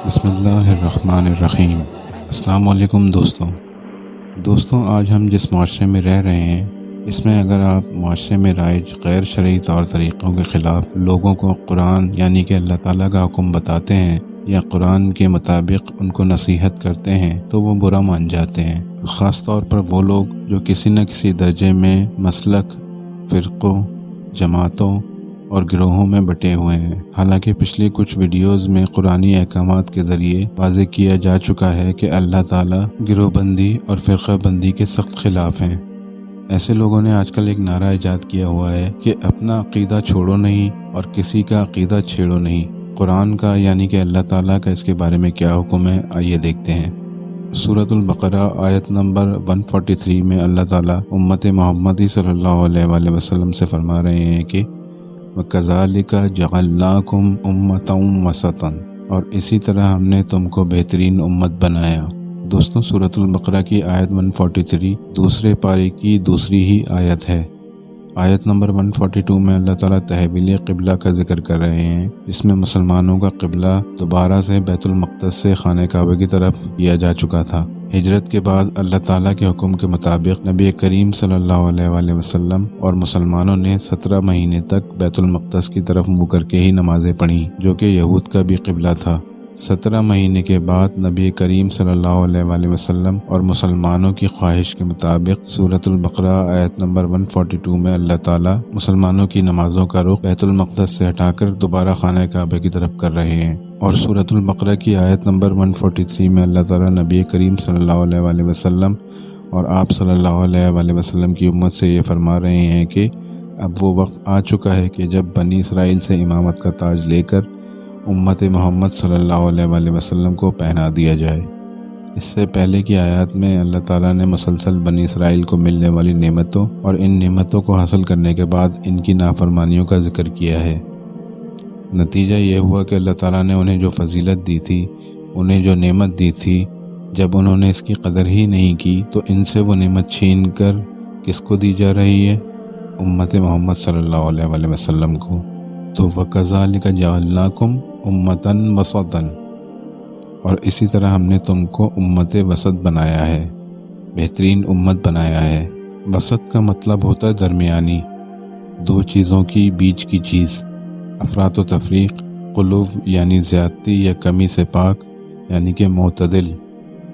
بسم اللہ الرحمن الرحیم۔ السلام علیکم دوستوں، آج ہم جس معاشرے میں رہ رہے ہیں اس میں اگر آپ معاشرے میں رائج غیر شرعی طور طریقوں کے خلاف لوگوں کو قرآن یعنی کہ اللہ تعالیٰ کا حکم بتاتے ہیں یا قرآن کے مطابق ان کو نصیحت کرتے ہیں تو وہ برا مان جاتے ہیں، خاص طور پر وہ لوگ جو کسی نہ کسی درجے میں مسلک، فرقوں، جماعتوں اور گروہوں میں بٹے ہوئے ہیں۔ حالانکہ پچھلی کچھ ویڈیوز میں قرآنی احکامات کے ذریعے واضح کیا جا چکا ہے کہ اللہ تعالیٰ گروہ بندی اور فرقہ بندی کے سخت خلاف ہیں۔ ایسے لوگوں نے آج کل ایک نعرہ ایجاد کیا ہوا ہے کہ اپنا عقیدہ چھوڑو نہیں اور کسی کا عقیدہ چھیڑو نہیں۔ قرآن کا یعنی کہ اللہ تعالیٰ کا اس کے بارے میں کیا حکم ہے، آئیے دیکھتے ہیں۔ سورۃ البقرہ آیت نمبر 143 میں اللہ تعالیٰ امت محمدی صلی اللہ علیہ وآلہ وسلم سے فرما رہے ہیں کہ وَكَذَلِكَ جَعَلْنَاكُمْ أُمَّةً وَسَطًا، اور اسی طرح ہم نے تم کو بہترین امت بنایا۔ دوستوں، سورۃ البقرہ کی آیت 143 دوسرے پارے کی دوسری ہی آیت ہے۔ آیت نمبر 142 میں اللہ تعالیٰ تحویل قبلہ کا ذکر کر رہے ہیں، جس میں مسلمانوں کا قبلہ دوبارہ سے بیت المقدس سے خانہ کعبہ کی طرف کیا جا چکا تھا۔ ہجرت کے بعد اللہ تعالیٰ کے حکم کے مطابق نبی کریم صلی اللہ علیہ وآلہ وسلم اور مسلمانوں نے 17 مہینے تک بیت المقدس کی طرف منہ کر کے ہی نمازیں پڑھیں، جو کہ یہود کا بھی قبلہ تھا۔ 17 مہینے کے بعد نبی کریم صلی اللہ علیہ وآلہ وسلم اور مسلمانوں کی خواہش کے مطابق سورۃ البقرہ آیت نمبر 142 میں اللہ تعالیٰ مسلمانوں کی نمازوں کا رخ بیت المقدس سے ہٹا کر دوبارہ خانہ کعبہ کی طرف کر رہے ہیں، اور سورۃ البقرہ کی آیت نمبر 143 میں اللہ تعالیٰ نبی کریم صلی اللہ علیہ وآلہ وسلم اور آپ صلی اللہ علیہ وآلہ وسلم کی امت سے یہ فرما رہے ہیں کہ اب وہ وقت آ چکا ہے کہ جب بنی اسرائیل سے امامت کا تاج لے کر امت محمد صلی اللہ علیہ وآلہ وسلم کو پہنا دیا جائے۔ اس سے پہلے کی آیات میں اللہ تعالیٰ نے مسلسل بنی اسرائیل کو ملنے والی نعمتوں اور ان نعمتوں کو حاصل کرنے کے بعد ان کی نافرمانیوں کا ذکر کیا ہے۔ نتیجہ یہ ہوا کہ اللہ تعالیٰ نے انہیں جو فضیلت دی تھی، انہیں جو نعمت دی تھی، جب انہوں نے اس کی قدر ہی نہیں کی تو ان سے وہ نعمت چھین کر کس کو دی جا رہی ہے؟ امت محمد صلی اللہ علیہ وآلہ وسلم کو۔ تو وَكَذَلِكَ جَعَلْنَاكُمْ أُمَّةً وَسَطًا، اور اسی طرح ہم نے تم کو امت وسط بنایا ہے، بہترین امت بنایا ہے۔ وسط کا مطلب ہوتا ہے درمیانی، دو چیزوں کی بیچ کی چیز، افراط و تفریق، قلوب یعنی زیادتی یا کمی سے پاک، یعنی کہ معتدل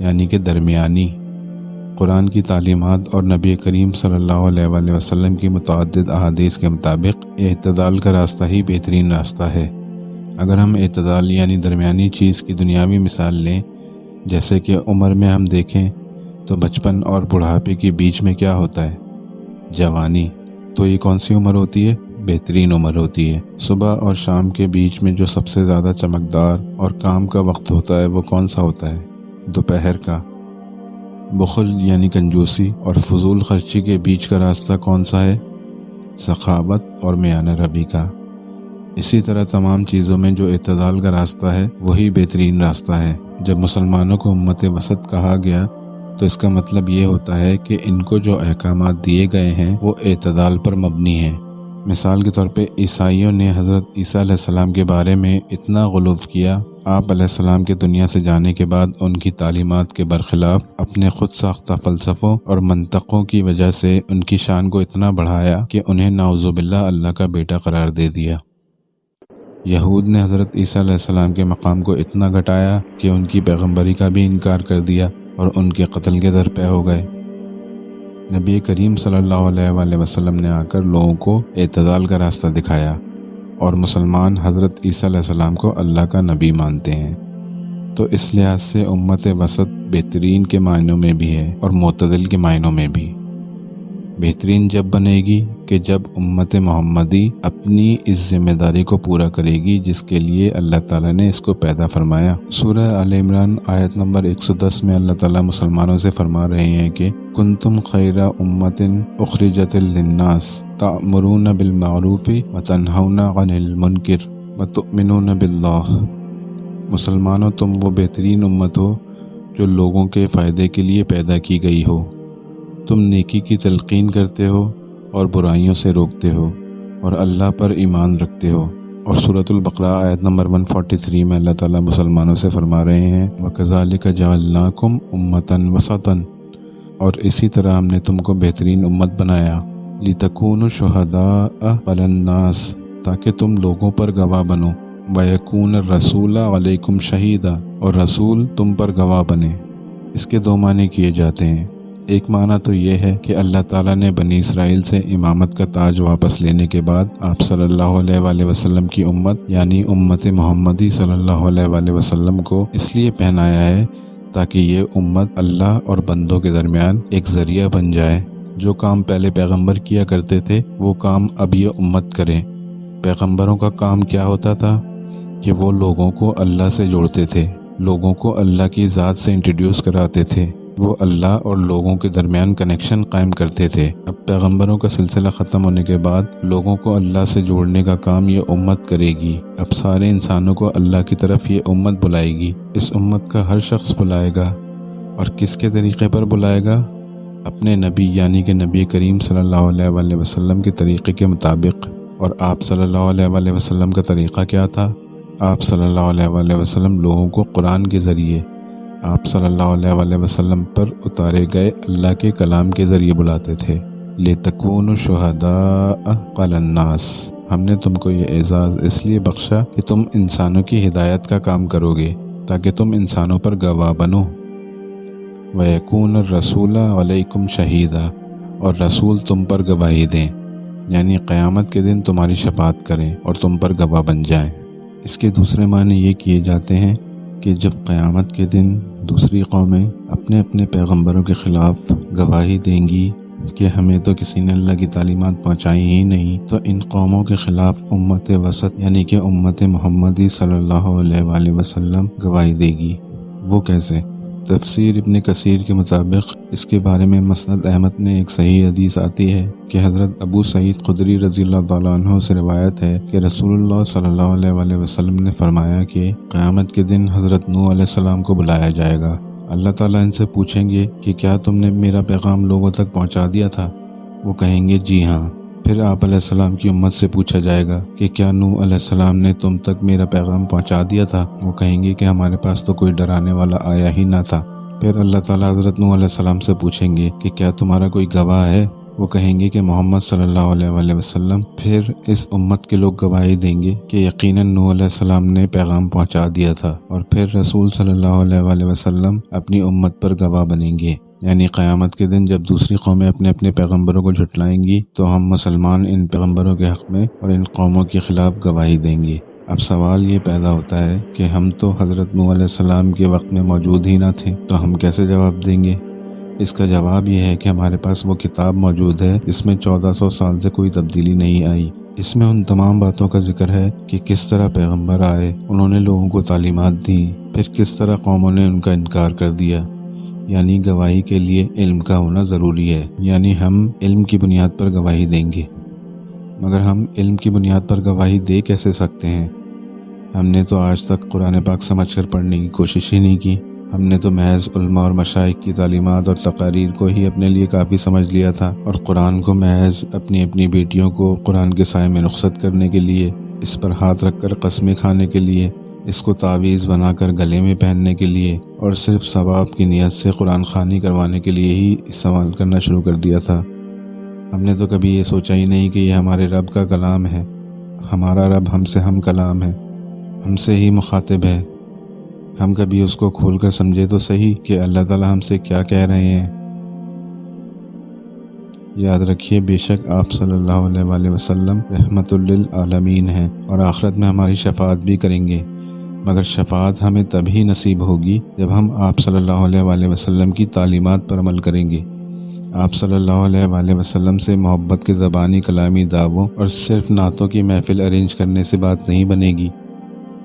یعنی کہ درمیانی۔ قرآن کی تعلیمات اور نبی کریم صلی اللہ علیہ وآلہ وسلم کی متعدد احادیث کے مطابق اعتدال کا راستہ ہی بہترین راستہ ہے۔ اگر ہم اعتدال یعنی درمیانی چیز کی دنیاوی مثال لیں، جیسے کہ عمر میں ہم دیکھیں تو بچپن اور بڑھاپے کے بیچ میں کیا ہوتا ہے؟ جوانی۔ تو یہ کون سی عمر ہوتی ہے؟ بہترین عمر ہوتی ہے۔ صبح اور شام کے بیچ میں جو سب سے زیادہ چمکدار اور کام کا وقت ہوتا ہے وہ کون سا ہوتا ہے؟ دوپہر کا۔ بخل یعنی کنجوسی اور فضول خرچی کے بیچ کا راستہ کون سا ہے؟ سخاوت اور میانہ روی کا۔ اسی طرح تمام چیزوں میں جو اعتدال کا راستہ ہے وہی بہترین راستہ ہے۔ جب مسلمانوں کو امت وسط کہا گیا تو اس کا مطلب یہ ہوتا ہے کہ ان کو جو احکامات دیے گئے ہیں وہ اعتدال پر مبنی ہیں۔ مثال کے طور پہ عیسائیوں نے حضرت عیسیٰ علیہ السلام کے بارے میں اتنا غلو کیا، آپ علیہ السلام کے دنیا سے جانے کے بعد ان کی تعلیمات کے برخلاف اپنے خود ساختہ فلسفوں اور منطقوں کی وجہ سے ان کی شان کو اتنا بڑھایا کہ انہیں نعوذ باللہ اللہ کا بیٹا قرار دے دیا۔ یہود نے حضرت عیسیٰ علیہ السلام کے مقام کو اتنا گھٹایا کہ ان کی پیغمبری کا بھی انکار کر دیا اور ان کے قتل کے در پہ ہو گئے۔ نبی کریم صلی اللہ علیہ وآلہ وسلم نے آ کر لوگوں کو اعتدال کا راستہ دکھایا، اور مسلمان حضرت عیسیٰ علیہ السلام کو اللہ کا نبی مانتے ہیں۔ تو اس لحاظ سے امت وسط بہترین کے معنوں میں بھی ہے اور معتدل کے معنوں میں بھی۔ بہترین جب بنے گی کہ جب امت محمدی اپنی اس ذمہ داری کو پورا کرے گی جس کے لیے اللہ تعالیٰ نے اس کو پیدا فرمایا۔ سورہ آل عمران آیت نمبر 110 میں اللہ تعالیٰ مسلمانوں سے فرما رہے ہیں کہ کنتم خیر امت اخرجت للناس تأمرون بالمعروف وتنہون عن المنکر وتؤمنون باللہ۔ مسلمانوں، تم وہ بہترین امت ہو جو لوگوں کے فائدے کے لیے پیدا کی گئی ہو۔ تم نیکی کی تلقین کرتے ہو اور برائیوں سے روکتے ہو اور اللہ پر ایمان رکھتے ہو۔ اور سورۃ البقرہ آیت نمبر 143 میں اللہ تعالیٰ مسلمانوں سے فرما رہے ہیں وَكَذَلِكَ جَعَلْنَاكُمْ أُمَّةً وَسَطًا، اور اسی طرح ہم نے تم کو بہترین امت بنایا لِتَكُونُوا شُهَدَاءَ عَلَى النَّاسِ، تاکہ تم لوگوں پر گواہ بنو، وَيَكُونَ الرَّسُولُ عَلَيْكُمْ شَهِيدًا، اور رسول تم پر گواہ بنے۔ اس کے دو معنی کیے جاتے ہیں۔ ایک معنی تو یہ ہے کہ اللہ تعالیٰ نے بنی اسرائیل سے امامت کا تاج واپس لینے کے بعد آپ صلی اللہ علیہ وآلہ وسلم کی امت یعنی امت محمدی صلی اللہ علیہ وآلہ وسلم کو اس لیے پہنایا ہے تاکہ یہ امت اللہ اور بندوں کے درمیان ایک ذریعہ بن جائے۔ جو کام پہلے پیغمبر کیا کرتے تھے وہ کام اب یہ امت کرے۔ پیغمبروں کا کام کیا ہوتا تھا کہ وہ لوگوں کو اللہ سے جوڑتے تھے، لوگوں کو اللہ کی ذات سے انٹروڈیوس کراتے تھے، وہ اللہ اور لوگوں کے درمیان کنیکشن قائم کرتے تھے۔ اب پیغمبروں کا سلسلہ ختم ہونے کے بعد لوگوں کو اللہ سے جوڑنے کا کام یہ امت کرے گی۔ اب سارے انسانوں کو اللہ کی طرف یہ امت بلائے گی۔ اس امت کا ہر شخص بلائے گا، اور کس کے طریقے پر بلائے گا؟ اپنے نبی یعنی کہ نبی کریم صلی اللہ علیہ وآلہ وسلم کے طریقے کے مطابق۔ اور آپ صلی اللہ علیہ وآلہ وسلم کا طریقہ کیا تھا؟ آپ صلی اللہ علیہ وآلہ وسلم لوگوں کو قرآن کے ذریعے آپ صلی اللہ علیہ وآلہ وسلم پر اتارے گئے اللہ کے کلام کے ذریعے بلاتے تھے۔ لِتَكُونُوا شُهَدَاءَ عَلَى النَّاسِ، ہم نے تم کو یہ اعزاز اس لیے بخشا کہ تم انسانوں کی ہدایت کا کام کرو گے تاکہ تم انسانوں پر گواہ بنو۔ وَيَكُونَ الرَّسُولُ عَلَيْكُمْ شَهِيدًا، اور رسول تم پر گواہی دیں، یعنی قیامت کے دن تمہاری شفاعت کریں اور تم پر گواہ بن جائیں۔ اس کے دوسرے معنی یہ کیے جاتے ہیں کہ جب قیامت کے دن دوسری قومیں اپنے اپنے پیغمبروں کے خلاف گواہی دیں گی کہ ہمیں تو کسی نے اللہ کی تعلیمات پہنچائی ہی نہیں، تو ان قوموں کے خلاف امت وسط یعنی کہ امت محمدی صلی اللہ علیہ وآلہ وسلم گواہی دے گی۔ وہ کیسے؟ تفسیر ابن کثیر کے مطابق اس کے بارے میں مسند احمد میں ایک صحیح حدیث آتی ہے کہ حضرت ابو سعید خدری رضی اللہ تعالیٰ عنہ سے روایت ہے کہ رسول اللہ صلی اللہ علیہ وآلہ وسلم نے فرمایا کہ قیامت کے دن حضرت نوح علیہ السلام کو بلایا جائے گا۔ اللہ تعالیٰ ان سے پوچھیں گے کہ کیا تم نے میرا پیغام لوگوں تک پہنچا دیا تھا؟ وہ کہیں گے جی ہاں۔ پھر آپ علیہ السلام کی امت سے پوچھا جائے گا کہ کیا نوح علیہ السلام نے تم تک میرا پیغام پہنچا دیا تھا؟ وہ کہیں گے کہ ہمارے پاس تو کوئی ڈرانے والا آیا ہی نہ تھا۔ پھر اللہ تعالیٰ حضرت نوح علیہ السلام سے پوچھیں گے کہ کیا تمہارا کوئی گواہ ہے؟ وہ کہیں گے کہ محمد صلی اللہ علیہ وآلہ وسلم۔ پھر اس امت کے لوگ گواہی دیں گے کہ یقیناً نوح علیہ السلام نے پیغام پہنچا دیا تھا، اور پھر رسول صلی اللہ علیہ وآلہ وسلم اپنی امت پر گواہ بنیں گے۔ یعنی قیامت کے دن جب دوسری قومیں اپنے اپنے پیغمبروں کو جھٹلائیں گی تو ہم مسلمان ان پیغمبروں کے حق میں اور ان قوموں کے خلاف گواہی دیں گے۔ اب سوال یہ پیدا ہوتا ہے کہ ہم تو حضرت نوح علیہ السلام کے وقت میں موجود ہی نہ تھے، تو ہم کیسے جواب دیں گے؟ اس کا جواب یہ ہے کہ ہمارے پاس وہ کتاب موجود ہے جس میں 1400 سال سے کوئی تبدیلی نہیں آئی۔ اس میں ان تمام باتوں کا ذکر ہے کہ کس طرح پیغمبر آئے، انہوں نے لوگوں کو تعلیمات دیں، پھر کس طرح قوموں نے ان کا انکار کر دیا۔ یعنی گواہی کے لیے علم کا ہونا ضروری ہے، یعنی ہم علم کی بنیاد پر گواہی دیں گے۔ مگر ہم علم کی بنیاد پر گواہی دے کیسے سکتے ہیں؟ ہم نے تو آج تک قرآن پاک سمجھ کر پڑھنے کی کوشش ہی نہیں کی۔ ہم نے تو محض علماء اور مشائخ کی تعلیمات اور تقاریر کو ہی اپنے لیے کافی سمجھ لیا تھا، اور قرآن کو محض اپنی بیٹیوں کو قرآن کے سائے میں رخصت کرنے کے لیے، اس پر ہاتھ رکھ کر قسمیں کھانے کے لیے، اس کو تعویذ بنا کر گلے میں پہننے کے لیے، اور صرف ثواب کی نیت سے قرآن خوانی کروانے کے لیے ہی استعمال کرنا شروع کر دیا تھا۔ ہم نے تو کبھی یہ سوچا ہی نہیں کہ یہ ہمارے رب کا کلام ہے، ہمارا رب ہم سے ہم کلام ہے، ہم سے ہی مخاطب ہے۔ ہم کبھی اس کو کھول کر سمجھے تو صحیح کہ اللہ تعالیٰ ہم سے کیا کہہ رہے ہیں۔ یاد رکھیے، بے شک آپ صلی اللہ علیہ وآلہ وسلم رحمت للعالمین ہیں، اور آخرت میں ہماری شفاعت بھی کریں گے، مگر شفاعت ہمیں تبھی نصیب ہوگی جب ہم آپ صلی اللہ علیہ وآلہ وسلم کی تعلیمات پر عمل کریں گے۔ آپ صلی اللہ علیہ وآلہ وسلم سے محبت کے زبانی کلامی دعووں اور صرف نعتوں کی محفل ارینج کرنے سے بات نہیں بنے گی۔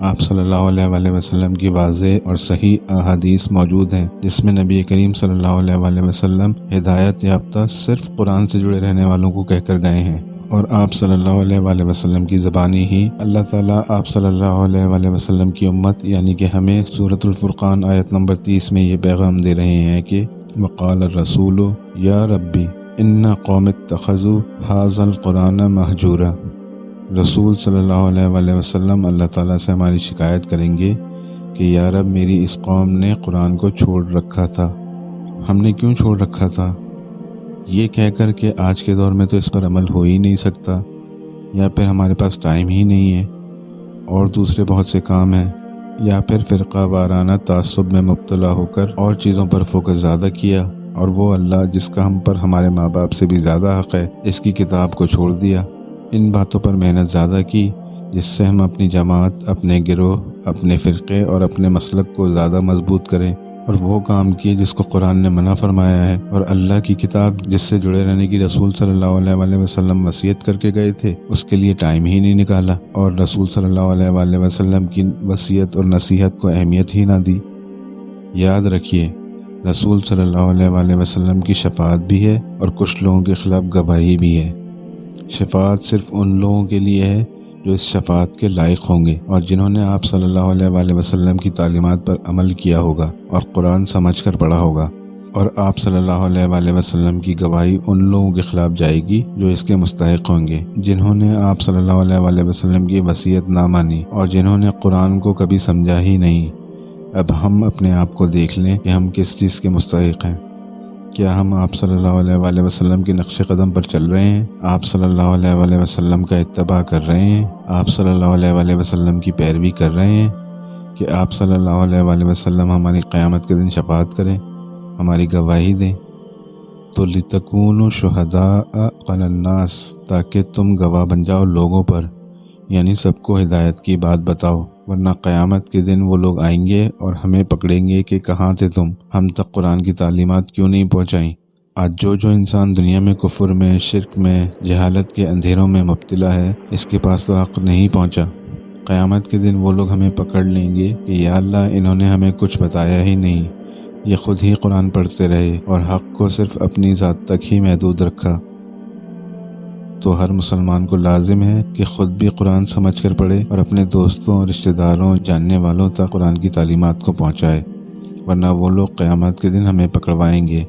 آپ صلی اللہ علیہ وآلہ وسلم کی واضح اور صحیح احادیث موجود ہیں جس میں نبی کریم صلی اللہ علیہ وآلہ وسلم ہدایت یافتہ صرف قرآن سے جڑے رہنے والوں کو کہہ کر گئے ہیں، اور آپ صلی اللہ علیہ وآلہ وسلم کی زبانی ہی اللہ تعالیٰ آپ صلی اللہ علیہ وآلہ وسلم کی امت یعنی کہ ہمیں سورۃ الفرقان آیت نمبر 30 میں یہ پیغام دے رہے ہیں کہ وقال الرسول یا ربی ان قوم اتخذوا ھذا القرآن مہجورا، رسول صلی اللہ علیہ وآلہ وسلم اللہ تعالیٰ سے ہماری شکایت کریں گے کہ یا رب میری اس قوم نے قرآن کو چھوڑ رکھا تھا، ہم نے کیوں چھوڑ رکھا تھا؟ یہ کہہ کر کہ آج کے دور میں تو اس پر عمل ہو ہی نہیں سکتا، یا پھر ہمارے پاس ٹائم ہی نہیں ہے اور دوسرے بہت سے کام ہیں، یا پھر فرقہ وارانہ تعصب میں مبتلا ہو کر اور چیزوں پر فوکس زیادہ کیا، اور وہ اللہ جس کا ہم پر ہمارے ماں باپ سے بھی زیادہ حق ہے، اس کی کتاب کو چھوڑ دیا۔ ان باتوں پر محنت زیادہ کی جس سے ہم اپنی جماعت، اپنے گروہ، اپنے فرقے اور اپنے مسلک کو زیادہ مضبوط کریں، اور وہ کام کیے جس کو قرآن نے منع فرمایا ہے، اور اللہ کی کتاب جس سے جڑے رہنے کی رسول صلی اللہ علیہ وآلہ وسلم وصیت کر کے گئے تھے، اس کے لیے ٹائم ہی نہیں نکالا، اور رسول صلی اللہ علیہ وآلہ وسلم کی وصیت اور نصیحت کو اہمیت ہی نہ دی۔ یاد رکھیے، رسول صلی اللہ علیہ وآلہ وسلم کی شفاعت بھی ہے اور کچھ لوگوں کے خلاف گواہی بھی ہے۔ شفاعت صرف ان لوگوں کے لیے ہے جو اس شفاعت کے لائق ہوں گے اور جنہوں نے آپ صلی اللہ علیہ وآلہ وسلم کی تعلیمات پر عمل کیا ہوگا اور قرآن سمجھ کر پڑھا ہوگا، اور آپ صلی اللہ علیہ وآلہ وسلم کی گواہی ان لوگوں کے خلاف جائے گی جو اس کے مستحق ہوں گے، جنہوں نے آپ صلی اللہ علیہ وآلہ وسلم کی وصیت نہ مانی اور جنہوں نے قرآن کو کبھی سمجھا ہی نہیں۔ اب ہم اپنے آپ کو دیکھ لیں کہ ہم کس چیز کے مستحق ہیں۔ کیا ہم آپ صلی اللہ علیہ وآلہ وسلم کے نقش قدم پر چل رہے ہیں؟ آپ صلی اللہ علیہ وآلہ وسلم کا اتباع کر رہے ہیں؟ آپ صلی اللہ علیہ وآلہ وسلم کی پیروی کر رہے ہیں کہ آپ صلی اللہ علیہ وآلہ وسلم ہماری قیامت کے دن شفاعت کریں، ہماری گواہی دیں؟ تو لِتَكُونُوا شُهَدَاءَ عَلَى النَّاسِ، تاکہ تم گواہ بن جاؤ لوگوں پر، یعنی سب کو ہدایت کی بات بتاؤ، ورنہ قیامت کے دن وہ لوگ آئیں گے اور ہمیں پکڑیں گے کہ کہاں تھے تم، ہم تک قرآن کی تعلیمات کیوں نہیں پہنچائیں۔ آج جو انسان دنیا میں کفر میں، شرک میں، جہالت کے اندھیروں میں مبتلا ہے، اس کے پاس تو حق نہیں پہنچا۔ قیامت کے دن وہ لوگ ہمیں پکڑ لیں گے کہ یا اللہ انہوں نے ہمیں کچھ بتایا ہی نہیں، یہ خود ہی قرآن پڑھتے رہے اور حق کو صرف اپنی ذات تک ہی محدود رکھا۔ تو ہر مسلمان کو لازم ہے کہ خود بھی قرآن سمجھ کر پڑھے اور اپنے دوستوں، رشتہ داروں، جاننے والوں تک قرآن کی تعلیمات کو پہنچائے، ورنہ وہ لوگ قیامت کے دن ہمیں پکڑوائیں گے۔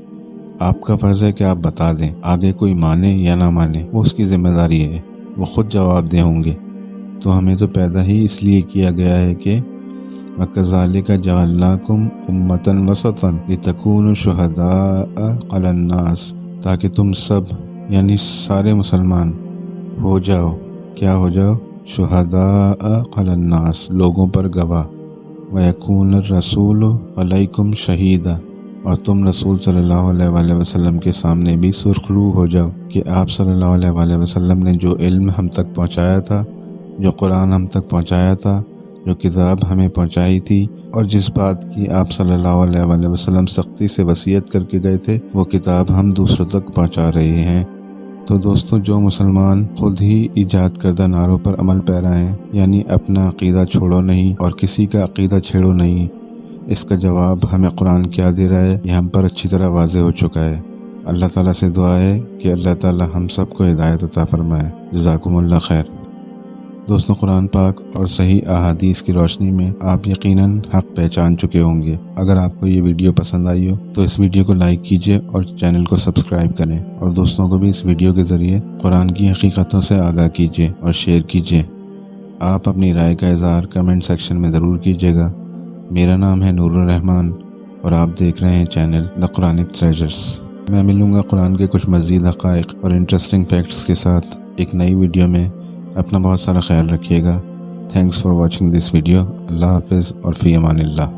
آپ کا فرض ہے کہ آپ بتا دیں، آگے کوئی مانے یا نہ مانے وہ اس کی ذمہ داری ہے، وہ خود جواب دہ ہوں گے۔ تو ہمیں تو پیدا ہی اس لیے کیا گیا ہے کہ وَكَذَلِكَ جَعَلْنَاكُمْ أُمَّةً وَسَطًا لِتَكُونُوا شُهَدَاءَ عَلَى النَّاسِ، تاکہ تم سب یعنی سارے مسلمان ہو جاؤ، کیا ہو جاؤ؟ شہداء علی الناس، لوگوں پر گواہ، وَيَكُونَ الرَّسُولُ عَلَيْكُمْ شَهِيدًا، اور تم رسول صلی اللہ علیہ وآلہ وسلم کے سامنے بھی سرخرو ہو جاؤ کہ آپ صلی اللہ علیہ وآلہ وسلم نے جو علم ہم تک پہنچایا تھا، جو قرآن ہم تک پہنچایا تھا، جو کتاب ہمیں پہنچائی تھی، اور جس بات کی آپ صلی اللہ علیہ وآلہ وسلم سختی سے وصیت کر کے گئے تھے، وہ کتاب ہم دوسروں تک پہنچا رہے ہیں۔ تو دوستو، جو مسلمان خود ہی ایجاد کردہ نعروں پر عمل پیرا ہیں، یعنی اپنا عقیدہ چھوڑو نہیں اور کسی کا عقیدہ چھیڑو نہیں، اس کا جواب ہمیں قرآن کیا دے رہا ہے یہ ہم پر اچھی طرح واضح ہو چکا ہے۔ اللہ تعالیٰ سے دعا ہے کہ اللہ تعالیٰ ہم سب کو ہدایت عطا فرمائے۔ جزاکم اللہ خیر۔ دوستوں، قرآن پاک اور صحیح احادیث کی روشنی میں آپ یقیناً حق پہچان چکے ہوں گے۔ اگر آپ کو یہ ویڈیو پسند آئی ہو تو اس ویڈیو کو لائک کیجئے اور چینل کو سبسکرائب کریں، اور دوستوں کو بھی اس ویڈیو کے ذریعے قرآن کی حقیقتوں سے آگاہ کیجئے اور شیئر کیجئے۔ آپ اپنی رائے کا اظہار کمنٹ سیکشن میں ضرور کیجئے گا۔ میرا نام ہے نور الرحمان اور آپ دیکھ رہے ہیں چینل دا قرآنک ٹریجرز۔ میں ملوں گا قرآن کے کچھ مزید حقائق اور انٹرسٹنگ فیکٹس کے ساتھ ایک نئی ویڈیو میں۔ اپنا بہت سارا خیال رکھیے گا۔ Thanks for watching this video. اللہ حافظ اور فی امان اللہ۔